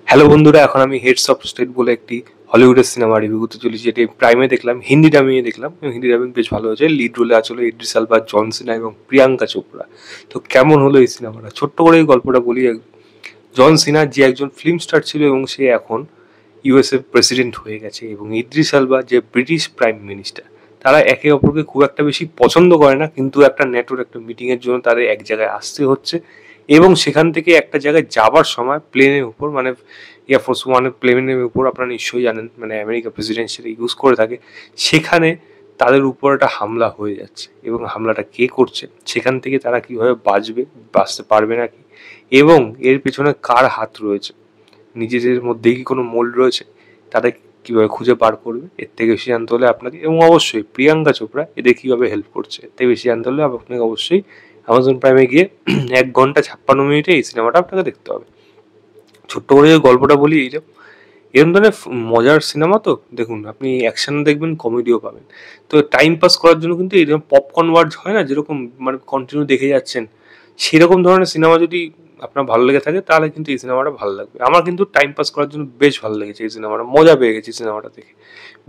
Hello বন্ধুরা, এখন আমি হেডস অফ স্টেট বলে একটি হলিউডের সিনেমা রিভিউ করতে চলেছি, যেটি প্রাইমে দেখলাম, হিন্দি ডাবিংয়ে দেখলাম এবং হিন্দি ডাবিং বেশ ভালো হয়েছে। লিড রোলে আছে ইদ্রিস আলবা, জন সিনা এবং প্রিয়াঙ্কা চোপড়া। তো কেমন হলো এই সিনেমাটা, ছোট্ট করে এই গল্পটা বলি। জন সিনা যে একজন ফিল্ম স্টার ছিল এবং সে এখন ইউএসএ প্রেসিডেন্ট হয়ে গেছে, এবং ইদ্রিস আলবা যে ব্রিটিশ প্রাইম মিনিস্টার, তারা একে অপরকে খুব একটা বেশি পছন্দ করে না, কিন্তু একটা নেটোর একটা মিটিংয়ের জন্য তাদের এক জায়গায় আসতে হচ্ছে। এবং সেখান থেকে একটা জায়গায় যাবার সময় প্লেনের উপর, মানে এয়ারফোর্স ওয়ানের প্লেনের উপর, আপনারা নিশ্চয়ই জানেন, মানে আমেরিকা প্রেসিডেন্ট সেটা ইউজ করে থাকে, সেখানে তাদের উপর একটা হামলা হয়ে যাচ্ছে। এবং হামলাটা কে করছে, সেখান থেকে তারা কিভাবে বাঁচতে পারবে নাকি, এবং এর পেছনে কার হাত রয়েছে, নিজেদের মধ্যেই কি কোনো মোল্ড রয়েছে, তাদের কিভাবে খুঁজে বার করবে, এর থেকে বেশি জানতে হলে আপনাকে, এবং অবশ্যই প্রিয়াঙ্কা চোপড়া এদের কিভাবে হেল্প করছে, এর থেকে বেশি জানতে হলে আপনাকে অবশ্যই অ্যামাজন প্রাইমে গিয়ে 1 ঘন্টা 56 মিনিটে এই সিনেমাটা আপনাকে দেখতে হবে। ছোট্ট করে যে গল্পটা বলি, এরকম ধরনের মজার সিনেমা। তো দেখুন, আপনি অ্যাকশন দেখবেন, কমেডিও পাবেন। তো টাইম পাস করার জন্য কিন্তু এরকম পপকর্ন ওয়ার্ড হয় না, যেরকম মানে কন্টিনিউ দেখে যাচ্ছেন, সেরকম ধরনের সিনেমা যদি আপনার ভালো লেগে থাকে, তাহলে কিন্তু এই সিনেমাটা ভালো লাগবে। আমার কিন্তু টাইম পাস করার জন্য বেশ ভালো লেগেছে এই সিনেমাটা, মজা পেয়ে গেছি সিনেমাটা দেখে।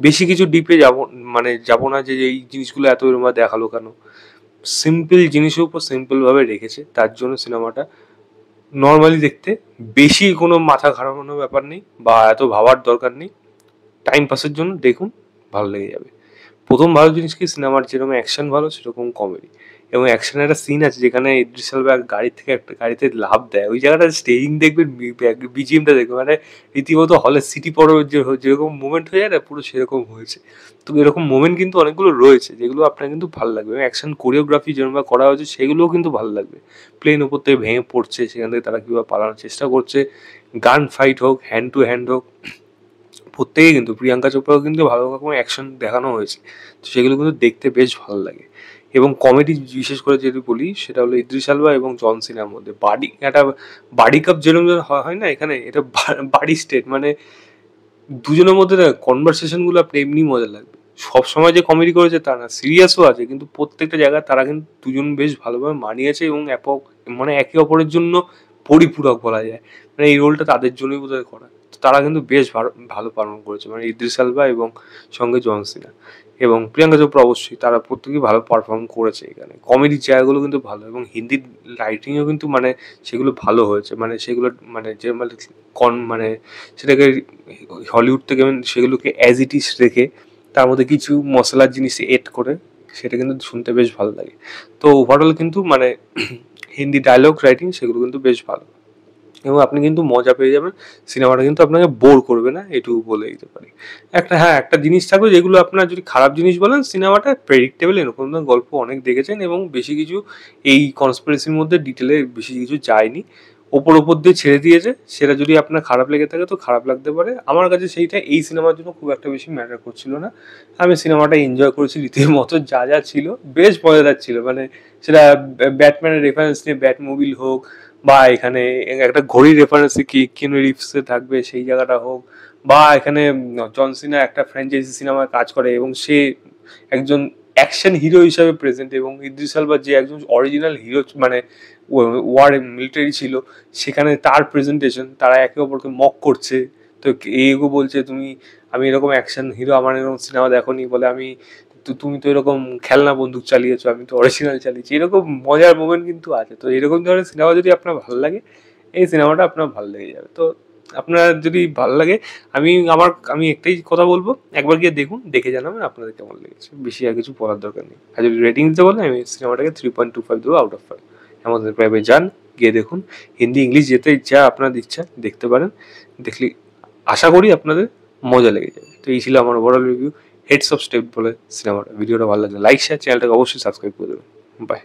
বেশি কিছু ডিপে যাব না যে এই জিনিসগুলো এত এরকম দেখালো কেন। সিম্পল জিনিসের উপর সিম্পল ভাবে রেখেছে, তার জন্য সিনেমাটা নর্মালি দেখতে বেশি কোনো মাথা ঘামানোর ব্যাপার নেই, বা এত ভাবার দরকার নেই। টাইম পাসের জন্য দেখুন, ভালো লেগে যাবে। প্রথম ভালো জিনিস কি, সিনেমার যেরকম অ্যাকশন ভালো, সেরকম কমেডি। এবং অ্যাকশনের একটা সিন আছে যেখানে ইদ্রিস আলবা গাড়ি থেকে একটা গাড়িতে লাফ দেয়, ওই জায়গাটা স্টেজিং দেখবেন, বিজিএমটা দেখবেন, মানে রীতিমতো হলে সিটি পড়ো যেরকম মুভমেন্ট হয়ে যায় না, পুরো সেরকম হয়েছে। তো এরকম মুভমেন্ট কিন্তু অনেকগুলো রয়েছে, যেগুলো আপনার কিন্তু ভালো লাগবে। এবং অ্যাকশন কোরিওগ্রাফি যেরকম করা হয়েছে, সেগুলোও কিন্তু ভালো লাগবে। প্লেন ওপর থেকে ভেঙে পড়ছে, সেখান থেকে তারা কীভাবে পালানোর চেষ্টা করছে, গান ফাইট হোক, হ্যান্ড টু হ্যান্ড হোক, প্রত্যেকে কিন্তু, প্রিয়াঙ্কা চোপড়াও কিন্তু ভালো রকম অ্যাকশন দেখানো হয়েছে। তো সেগুলো কিন্তু দেখতে বেশ ভালো লাগে। এবং কমেডি বিশেষ করে যদি বলি, সেটা হলো ইদ্রিস আলবা এবং জন সিনার মধ্যে একটা বাডি কাপ যেরকম হয় না এখানে, এটা বাডি স্টেট, মানে দুজনের মধ্যে না কনভারসেশন গুলো আপনি এমনি মজা লাগবে। সব সময় যে কমেডি করেছে তা না, সিরিয়াসও আছে, কিন্তু প্রত্যেকটা জায়গায় তারা কিন্তু দুজন বেশ ভালোভাবে মানিয়েছে, এবং মানে একে অপরের জন্য পরিপূরক বলা যায়। মানে এই রোলটা তাদের জন্যই বোধহয় করা। তো তারা কিন্তু বেশ ভালো পালন করেছে, মানে ইদ্রিস আলবা এবং সঙ্গে জন সিনা এবং প্রিয়াঙ্কা চোপড়া, অবশ্যই তারা প্রত্যেকেই ভালো পারফর্ম করেছে এখানে। কমেডির জায়গাগুলো কিন্তু ভালো, এবং হিন্দির রাইটিংও কিন্তু মানে সেগুলো ভালো হয়েছে, মানে সেগুলো মানে যে মানে সেটাকে হলিউড থেকে সেগুলোকে অ্যাজ ইট ইজ রেখে তার মধ্যে কিছু মশলার জিনিস এড করে, সেটা কিন্তু শুনতে বেশ ভালো লাগে। তো ওভারঅল কিন্তু মানে হিন্দি ডায়লগ রাইটিং সেগুলো কিন্তু বেশ ভালো, এবং আপনি কিন্তু মজা পেয়ে যাবেন। সিনেমাটা কিন্তু আপনাকে বোর করবে না, এটুকু বলে দিতে পারি। একটা জিনিস থাকবে, যেগুলো আপনার যদি খারাপ জিনিস বলেন, সিনেমাটা প্রেডিক্টেবল, এরকম ধরনের গল্প অনেক দেখেছেন, এবং বেশি কিছু এই কনস্পিরেসির মধ্যে ডিটেলে বেশি কিছু যায়নি, ওপর দিয়ে ছেড়ে দিয়েছে। সেটা যদি আপনার খারাপ লেগে থাকে তো খারাপ লাগতে পারে, আমার কাছে সেইটা এই সিনেমার জন্য খুব একটা বেশি ম্যাটার করছিল না। আমি সিনেমাটা এনজয় করেছি রীতিমতো, যা ছিল বেশ মজাদার ছিল। মানে সেটা ব্যাটম্যানের রেফারেন্স নিয়ে ব্যাটমোবিল হোক, বা এখানে একটা ঘড়ির রেফারেন্সে কি কিনু রিভসে থাকবে সেই জায়গাটা হোক, বা এখানে জন সিনা একটা ফ্র্যাঞ্চাইজি সিনেমায় কাজ করে এবং সে একজন অ্যাকশন হিরো হিসাবে প্রেজেন্ট, এবং ইদ্রিস আলবা যে একজন অরিজিনাল হিরো, মানে ওয়ার মিলিটারি ছিল, সেখানে তার প্রেজেন্টেশন, তারা একে অপরকে মক করছে। তো এগো বলছে, আমি এরকম অ্যাকশন হিরো, আমার এরকম সিনেমা দেখোনি বলে, তুমি তো এরকম খেলনা বন্দুক চালিয়েছো, আমি তো অরিজিনাল চালিয়েছি। এরকম মজার মোমেন্ট কিন্তু আছে। তো এরকম ধরনের সিনেমা যদি আপনার ভালো লাগে, এই সিনেমাটা আপনার ভালো লেগে যাবে। তো আপনার যদি ভালো লাগে, আমি একটাই কথা বলবো, একবার গিয়ে দেখুন, দেখে জানাবেন আপনাদের কেমন লেগেছে। বেশি আর কিছু বলার দরকার নেই। আর যদি রেটিং দিতে বলেন, আমি সিনেমাটাকে 3.25 দেবো আউট অফ 5। আমাদের প্রাইভেট যান, গিয়ে দেখুন। হিন্দি ইংলিশ যেতে ইচ্ছা আপনার ইচ্ছা দেখতে পারেন, দেখলে আশা করি আপনাদের মজা লেগে যাবে। তো এই ছিল আমার overall review heads of state বলে সিনেমাটা। ভিডিওটা ভালো লাগলে লাইক শেয়ার, চ্যানেলটাকে অবশ্যই সাবস্ক্রাইব করে দেবেন। বাই।